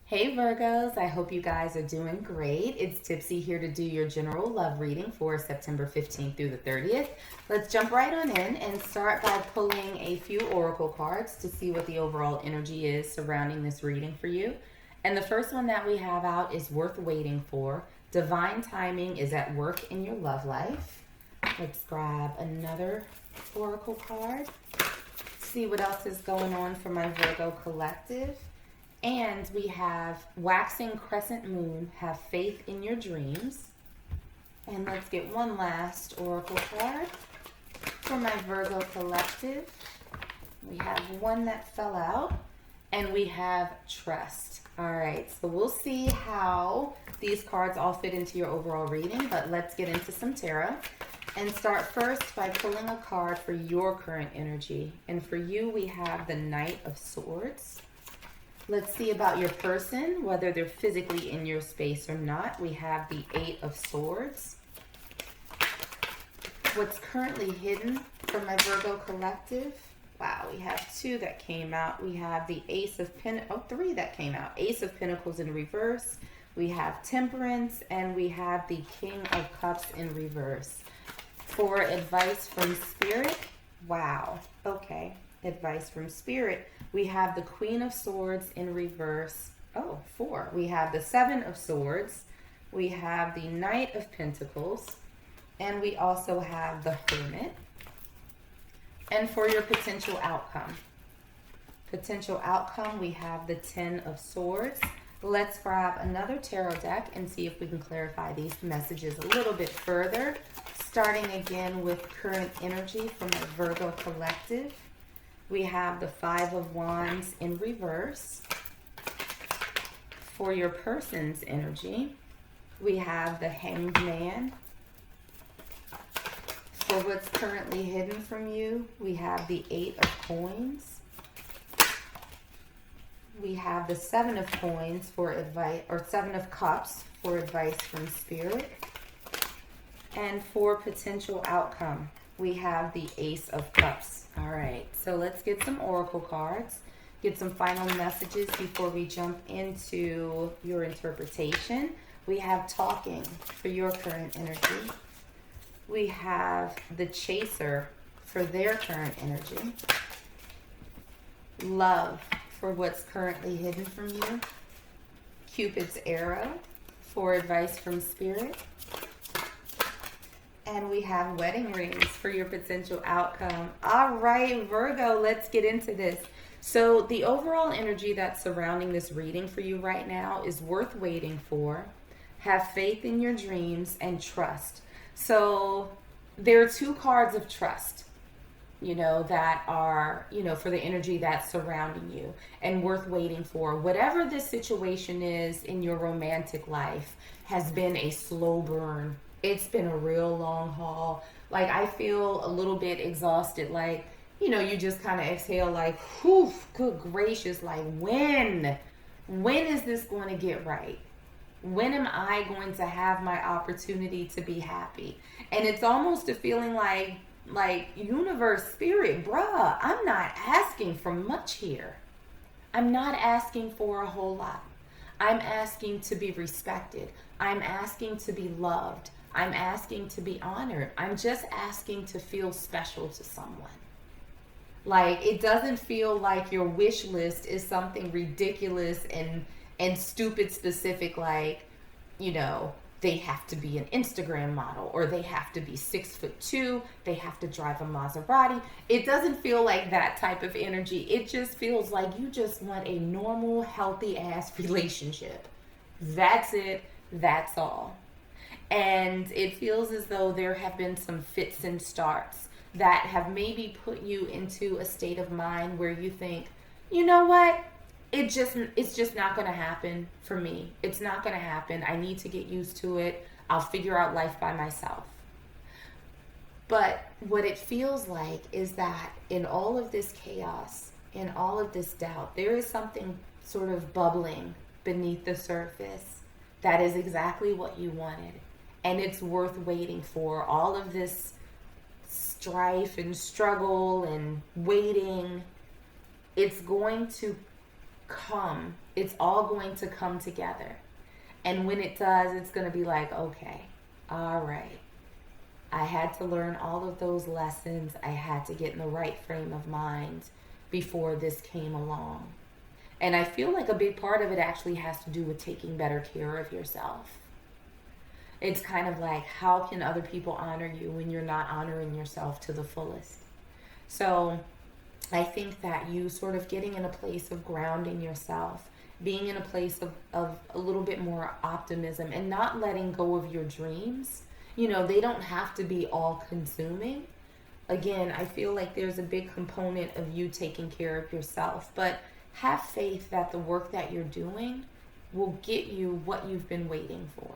Hey Virgos, I hope you guys are doing great. It's Tipsy here to do your general love reading for September 15th through the 30th. Let's jump right on in and start by pulling a few oracle cards to see what the overall energy is surrounding this reading for you. And the first one that we have out is worth waiting for. Divine timing is at work in your love life. Let's grab another oracle card. See what else is going on for my Virgo collective. And we have waxing crescent moon, have faith in your dreams. And let's get one last oracle card for my Virgo collective. We have one that fell out, and we have trust. All right, so we'll see how these cards all fit into your overall reading, but let's get into some tarot and start first by pulling a card for your current energy. And for you, we have the Knight of Swords. Let's see about your person, whether they're physically in your space or not. We have the Eight of Swords. What's currently hidden from my Virgo collective? Wow, we have two that came out. We have the three that came out. Ace of Pentacles in reverse. We have Temperance, and we have the King of Cups in reverse. For advice from Spirit, wow, okay. Advice from Spirit, we have the Queen of Swords in reverse. Oh, four. We have the Seven of Swords. We have the Knight of Pentacles. And we also have the Hermit. And for your potential outcome. Potential outcome, we have the Ten of Swords. Let's grab another tarot deck and see if we can clarify these messages a little bit further. Starting again with current energy from the Virgo collective. We have the Five of Wands in reverse. For your person's energy, we have the Hanged Man. For what's currently hidden from you, we have the Eight of Coins. We have the Seven of Coins for advice, or Seven of Cups for advice from Spirit. And for potential outcome, we have the Ace of Cups. All right, so let's get some oracle cards, get some final messages before we jump into your interpretation. We have talking for your current energy. We have the Chaser for their current energy. Love for what's currently hidden from you. Cupid's arrow for advice from Spirit. And we have wedding rings for your potential outcome. All right, Virgo, let's get into this. So the overall energy that's surrounding this reading for you right now is worth waiting for. Have faith in your dreams and trust. So there are two cards of trust, that are, for the energy that's surrounding you and worth waiting for. Whatever this situation is in your romantic life has been a slow burn. It's been a real long haul. Like, I feel a little bit exhausted. Like, you just kind of exhale like, whew, good gracious. Like, when is this going to get right? When am I going to have my opportunity to be happy? And it's almost a feeling like universe, spirit, bruh, I'm not asking for much here. I'm not asking for a whole lot. I'm asking to be respected. I'm asking to be loved. I'm asking to be honored. I'm just asking to feel special to someone. Like, it doesn't feel like your wish list is something ridiculous and stupid specific, like, they have to be an Instagram model, or they have to be 6'2", they have to drive a Maserati. It doesn't feel like that type of energy. It just feels like you just want a normal, healthy ass relationship. That's it. That's all. And it feels as though there have been some fits and starts that have maybe put you into a state of mind where you think, you know what? It's just not going to happen for me. It's not going to happen. I need to get used to it. I'll figure out life by myself. But what it feels like is that in all of this chaos, in all of this doubt, there is something sort of bubbling beneath the surface that is exactly what you wanted. And it's worth waiting for. All of this strife and struggle and waiting, it's going to come. It's all going to come together. And when it does, it's going to be like, okay, all right. I had to learn all of those lessons. I had to get in the right frame of mind before this came along. And I feel like a big part of it actually has to do with taking better care of yourself. It's kind of like, how can other people honor you when you're not honoring yourself to the fullest? So I think that you sort of getting in a place of grounding yourself, being in a place of a little bit more optimism and not letting go of your dreams. They don't have to be all consuming. Again, I feel like there's a big component of you taking care of yourself, but have faith that the work that you're doing will get you what you've been waiting for,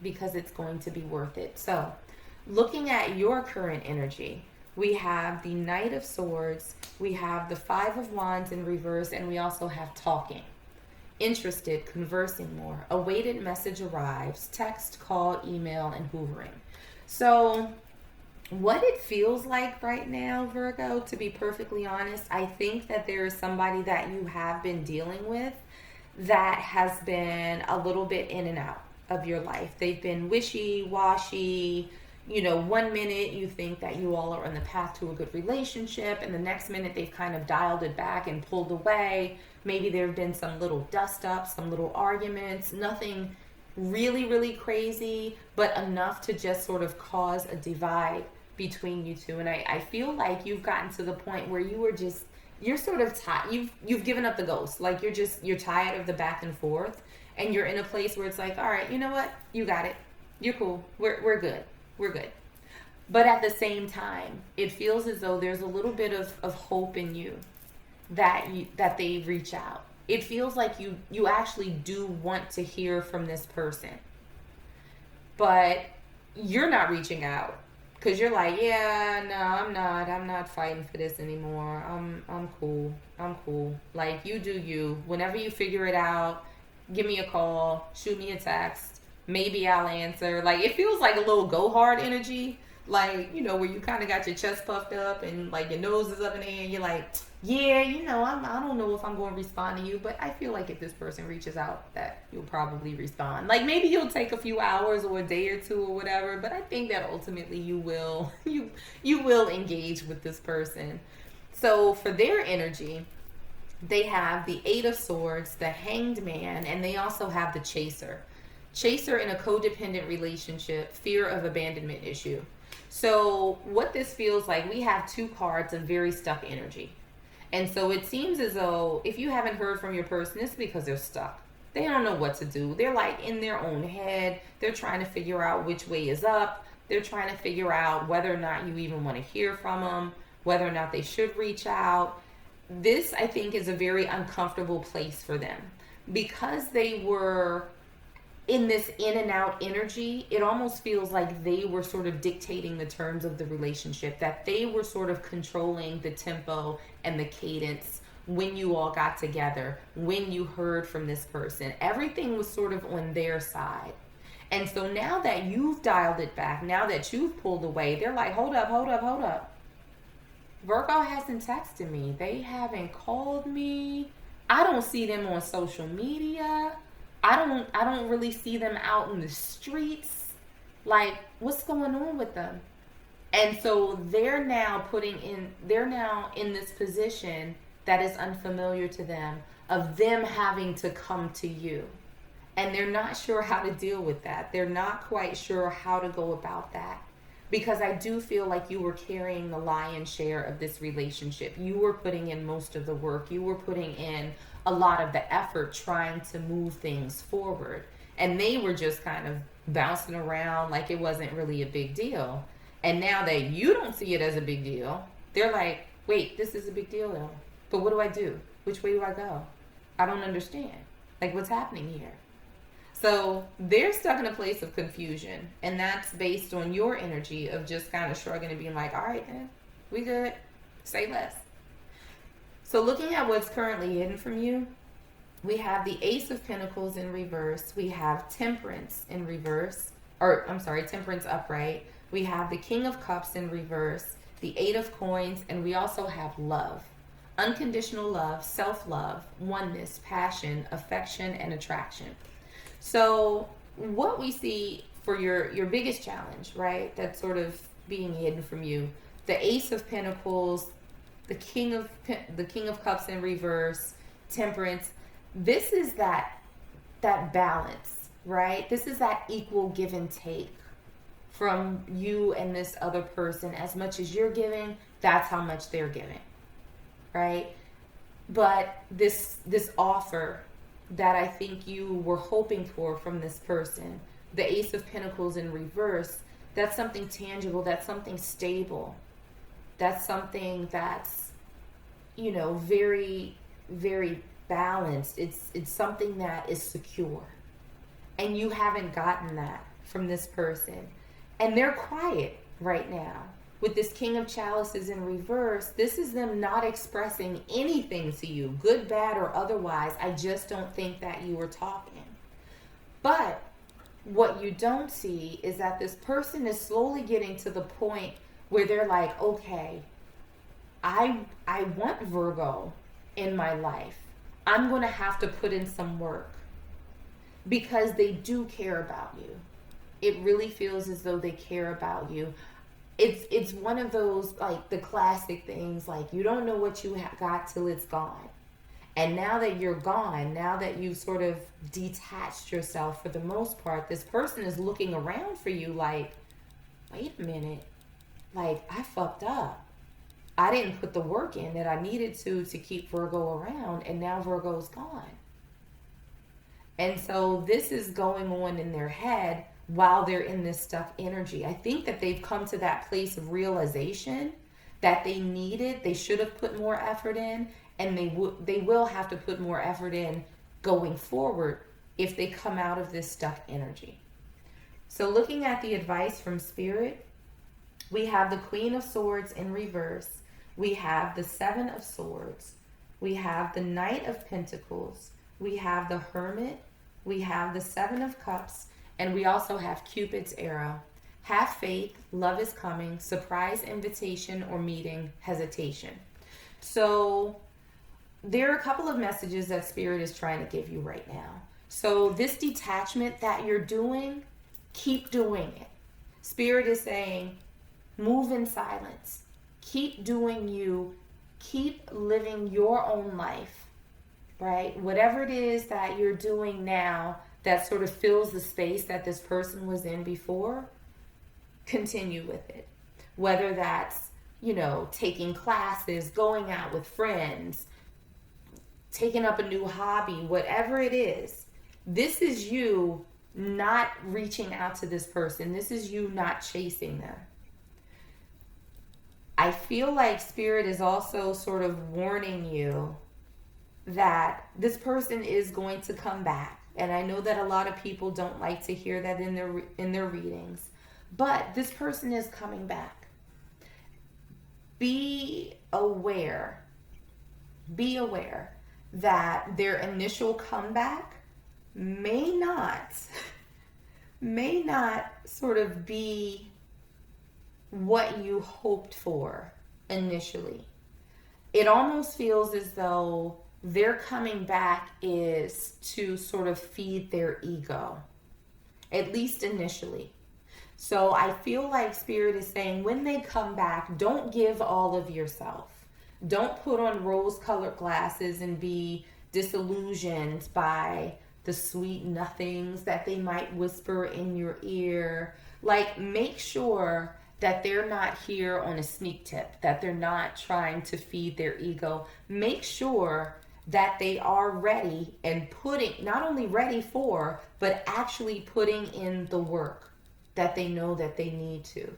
because it's going to be worth it. So, looking at your current energy, we have the Knight of Swords, we have the Five of Wands in reverse, and we also have talking. Interested, conversing more, awaited message arrives, text, call, email, and hoovering. So, what it feels like right now, Virgo, to be perfectly honest, I think that there is somebody that you have been dealing with that has been a little bit in and out of your life. They've been wishy-washy. 1 minute you think that you all are on the path to a good relationship, and the next minute they've kind of dialed it back and pulled away. Maybe there have been some little dust-ups, some little arguments, nothing really, really crazy, but enough to just sort of cause a divide between you two. And I feel like you've gotten to the point where you're sort of tired. You've given up the ghost. Like you're tired of the back and forth, and you're in a place where it's like, all right, you know what? You got it. You're cool. We're good. We're good. But at the same time, it feels as though there's a little bit of hope in you that they reach out. It feels like you actually do want to hear from this person, but you're not reaching out because you're like, yeah, no, I'm not fighting for this anymore. I'm cool. Like, you do you. Whenever you figure it out, give me a call, shoot me a text. Maybe I'll answer. Like, it feels like a little go hard energy. Like, where you kind of got your chest puffed up and like your nose is up in the air and you're like, yeah, I don't know if I'm going to respond to you, but I feel like if this person reaches out that you'll probably respond. Like, maybe you'll take a few hours or a day or two or whatever, but I think that ultimately you will engage with this person. So for their energy, they have the Eight of Swords, the Hanged Man, and they also have the Chaser. Chaser in a codependent relationship, fear of abandonment issue. So what this feels like, we have two cards of very stuck energy. And so it seems as though if you haven't heard from your person, it's because they're stuck. They don't know what to do. They're like in their own head. They're trying to figure out which way is up. They're trying to figure out whether or not you even want to hear from them, whether or not they should reach out. This, I think, is a very uncomfortable place for them. Because they were in this in and out energy, it almost feels like they were sort of dictating the terms of the relationship, that they were sort of controlling the tempo and the cadence when you all got together, when you heard from this person. Everything was sort of on their side. And so now that you've dialed it back, now that you've pulled away, they're like, hold up. Virgo hasn't texted me. They haven't called me. I don't see them on social media. I don't really see them out in the streets. Like, what's going on with them? And so they're now in this position that is unfamiliar to them, of them having to come to you. And they're not sure how to deal with that. They're not quite sure how to go about that. Because I do feel like you were carrying the lion's share of this relationship. You were putting in most of the work. You were putting in a lot of the effort trying to move things forward. And they were just kind of bouncing around like it wasn't really a big deal. And now that you don't see it as a big deal, they're like, wait, this is a big deal though. But what do I do? Which way do I go? I don't understand. Like, what's happening here? So they're stuck in a place of confusion. And that's based on your energy of just kind of shrugging and being like, all right, then, we good. Say less. So looking at what's currently hidden from you, we have the Ace of Pentacles in reverse. We have Temperance in reverse. Temperance upright. We have the King of Cups in reverse, the Eight of Coins, and we also have Love. unconditional love, self-love, oneness, passion, affection, and attraction. So what we see for your biggest challenge, right? That's sort of being hidden from you. The Ace of Pentacles, the King of Cups in reverse, Temperance. This is that balance, right? This is that equal give and take from you and this other person. As much as you're giving, that's how much they're giving, right? But this offer that I think you were hoping for from this person, the Ace of Pentacles in reverse, that's something tangible, that's something stable, that's something that's, you know, very, very balanced. It's something that is secure. And you haven't gotten that from this person. And they're quiet right now. With this King of Chalices in reverse, this is them not expressing anything to you, good, bad, or otherwise. I just don't think that you were talking. But what you don't see is that this person is slowly getting to the point where they're like, okay, I want Virgo in my life. I'm going to have to put in some work, because they do care about you. It really feels as though they care about you. It's one of those, like, the classic things, like, you don't know what you got till it's gone. And now that you're gone, now that you've sort of detached yourself for the most part, this person is looking around for you like, wait a minute, like, I fucked up. I didn't put the work in that I needed to keep Virgo around, and now Virgo's gone. And so this is going on in their head while they're in this stuck energy. I think that they've come to that place of realization that they should have put more effort in, and they will have to put more effort in going forward if they come out of this stuck energy. So looking at the advice from Spirit, we have the Queen of Swords in reverse. We have the Seven of Swords. We have the Knight of Pentacles. We have the Hermit. We have the Seven of Cups. And we also have Cupid's arrow. Have faith, love is coming, surprise invitation or meeting, hesitation. So there are a couple of messages that Spirit is trying to give you right now. So this detachment that you're doing, keep doing it. Spirit is saying, move in silence. Keep doing you. Keep living your own life, right? Whatever it is that you're doing now that sort of fills the space that this person was in before, continue with it. Whether that's, you know, taking classes, going out with friends, taking up a new hobby, whatever it is, this is you not reaching out to this person. This is you not chasing them. I feel like Spirit is also sort of warning you that this person is going to come back. And I know that a lot of people don't like to hear that in their readings, but this person is coming back. Be aware that their initial comeback may not sort of be what you hoped for initially. It almost feels as though their coming back is to sort of feed their ego, at least initially. So I feel like Spirit is saying when they come back, don't give all of yourself. Don't put on rose-colored glasses and be disillusioned by the sweet nothings that they might whisper in your ear. Like, make sure that they're not here on a sneak tip, that they're not trying to feed their ego. Make sure that they are ready and not only ready for, but actually putting in the work that they know that they need to.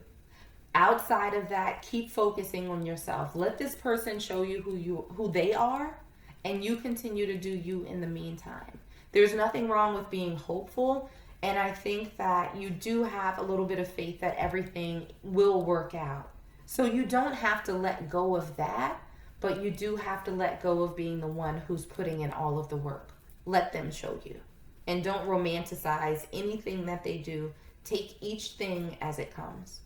Outside of that, keep focusing on yourself. Let this person show you who they are, and you continue to do you in the meantime. There's nothing wrong with being hopeful, and I think that you do have a little bit of faith that everything will work out. So you don't have to let go of that, but you do have to let go of being the one who's putting in all of the work. Let them show you. And don't romanticize anything that they do. Take each thing as it comes.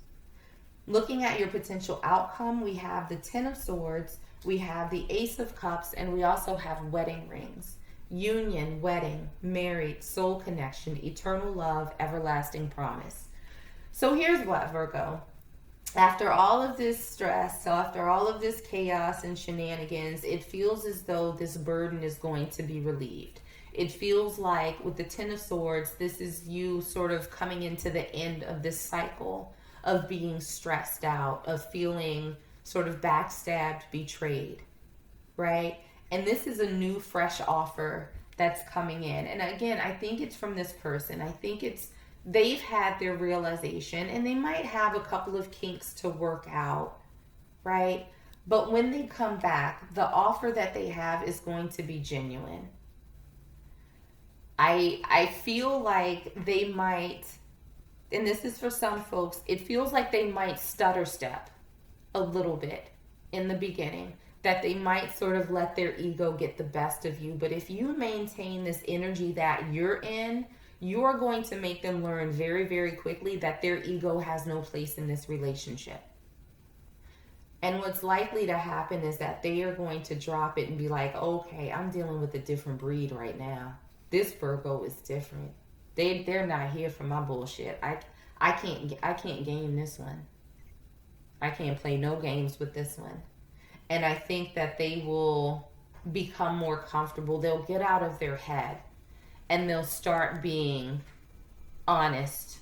Looking at your potential outcome, we have the Ten of Swords, we have the Ace of Cups, and we also have wedding rings. Union, wedding, married, soul connection, eternal love, everlasting promise. So here's what, Virgo. After all of this stress, so after all of this chaos and shenanigans, it feels as though this burden is going to be relieved. It feels like with the Ten of Swords, this is you sort of coming into the end of this cycle of being stressed out, of feeling sort of backstabbed, betrayed, right? And this is a new, fresh offer that's coming in. And again, I think it's from this person. I think they've had their realization, and they might have a couple of kinks to work out, right? But when they come back, the offer that they have is going to be genuine. I feel like they might, and this is for some folks, it feels like they might stutter step a little bit in the beginning, that they might sort of let their ego get the best of you. But if you maintain this energy that you're in, you are going to make them learn very, very quickly that their ego has no place in this relationship. And what's likely to happen is that they are going to drop it and be like, okay, I'm dealing with a different breed right now. This Virgo is different. They're not here for my bullshit. I can't game this one. I can't play no games with this one. And I think that they will become more comfortable. They'll get out of their head and they'll start being honest.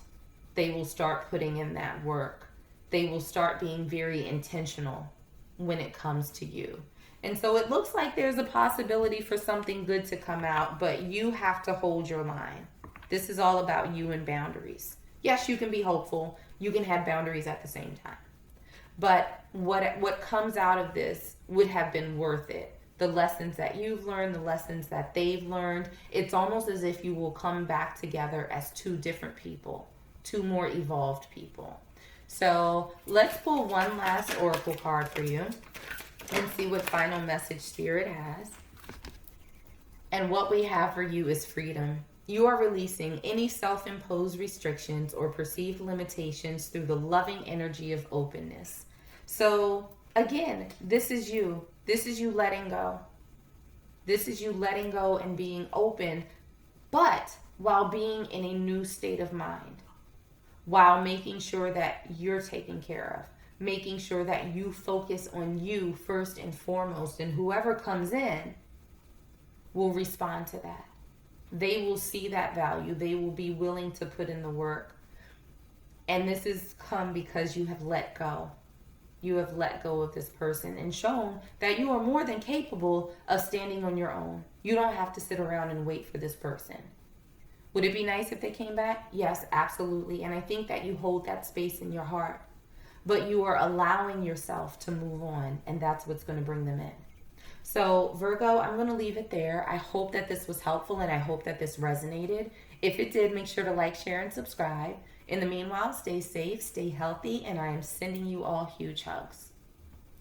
They will start putting in that work. They will start being very intentional when it comes to you. And so it looks like there's a possibility for something good to come out, but you have to hold your line. This is all about you and boundaries. Yes, you can be hopeful. You can have boundaries at the same time. But what comes out of this would have been worth it. The lessons that you've learned, the lessons that they've learned, it's almost as if you will come back together as two different people, two more evolved people. So let's pull one last oracle card for you and see what final message Spirit has. And what we have for you is freedom. You are releasing any self-imposed restrictions or perceived limitations through the loving energy of openness. So again, this is you. This is you letting go. This is you letting go and being open, but while being in a new state of mind, while making sure that you're taken care of, making sure that you focus on you first and foremost, and whoever comes in will respond to that. They will see that value. They will be willing to put in the work. And this has come because you have let go. You have let go of this person and shown that you are more than capable of standing on your own. You don't have to sit around and wait for this person. Would it be nice if they came back? Yes, absolutely. And I think that you hold that space in your heart. But you are allowing yourself to move on, and that's what's going to bring them in. So Virgo, I'm going to leave it there. I hope that this was helpful, and I hope that this resonated. If it did, make sure to like, share, and subscribe. In the meanwhile, stay safe, stay healthy, and I am sending you all huge hugs.